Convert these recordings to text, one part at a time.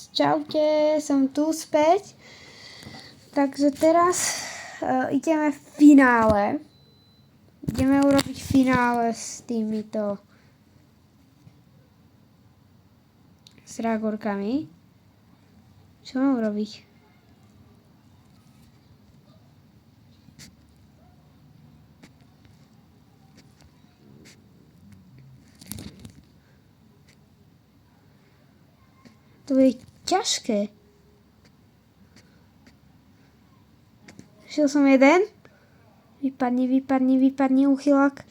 Čaute, som tu späť. Takže teraz ideme v finále. Ideme urobiť finále s týmito srágorkami. Čo mám urobiť? To je ťažké. Šiel som jeden. Vypadni, uchylák.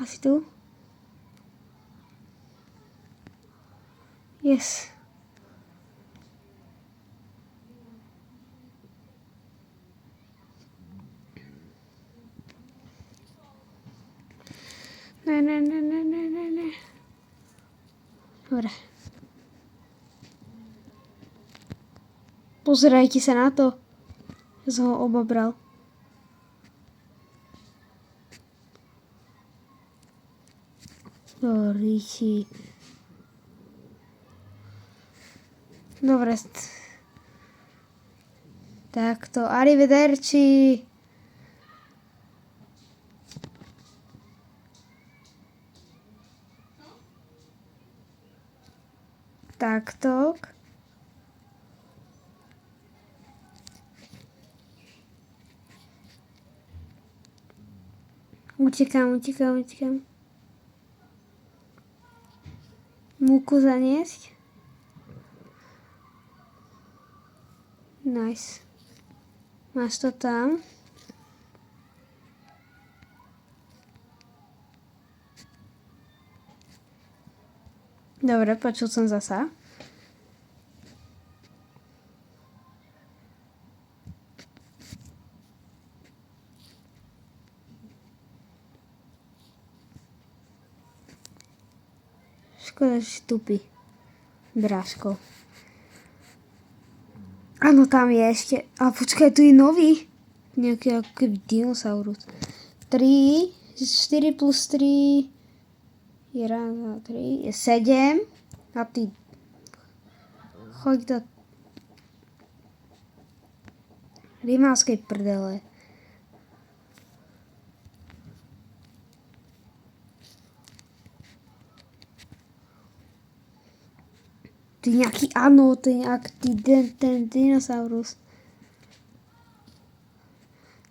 Asi tu. Yes. Ne. Dobre. Pozerajte sa na to. Ja som ho obabral. Ríči. Dobre. Takto. Arrivederci. Takto. Utekám. Múku zaniesť. Nice. Máš to tam. Dobre, počul som zasa. Škoda, že si tupý. Bráško. Áno, tam je ešte. A počkaj, tu je nový. Nejaký ako keby dinosaurus. 3, 4 plus 3... Je raz, 2, 3, je 7. A ty choď do rimavskej prdele. To je nejaký, áno, to je nejaký ten dinosaurus.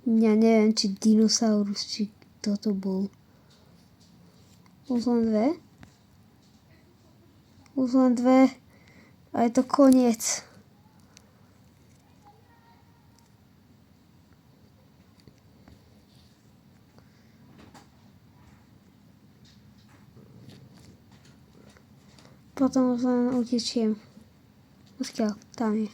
Ja neviem, či dinosaurus, či toto bol. Už len dve. A je to koniec. Potom už len utečiem. Odkiaľ? Tam je.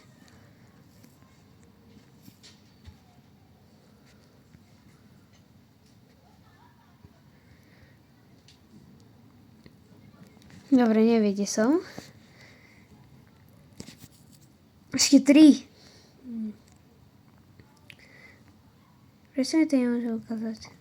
Dobre, nevie, kde som. Ešte 3. Prečo mi to nemôže ukázať?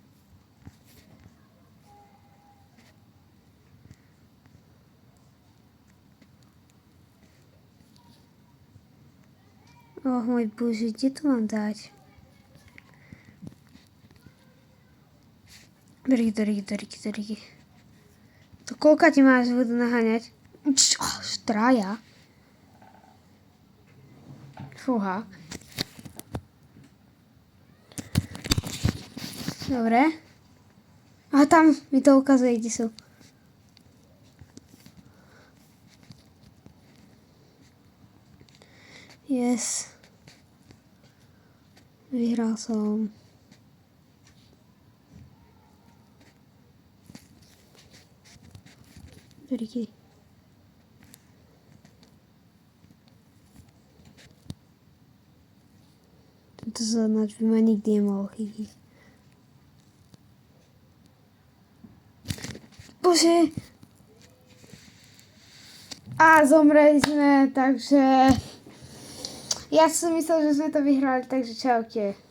Môj Bože, kde to mám dať? Drigi. To koľka ti máš budú naháňať? Traja. Fúha. Dobre. A tam mi to ukazuje, kde sú. Yes. Vyhral som. Riky. Tento zanač by ma nikdy nemohol chytiť. Bože! A zomreli sme, takže... Ja som myslel, že sme to vyhrali, takže čaute.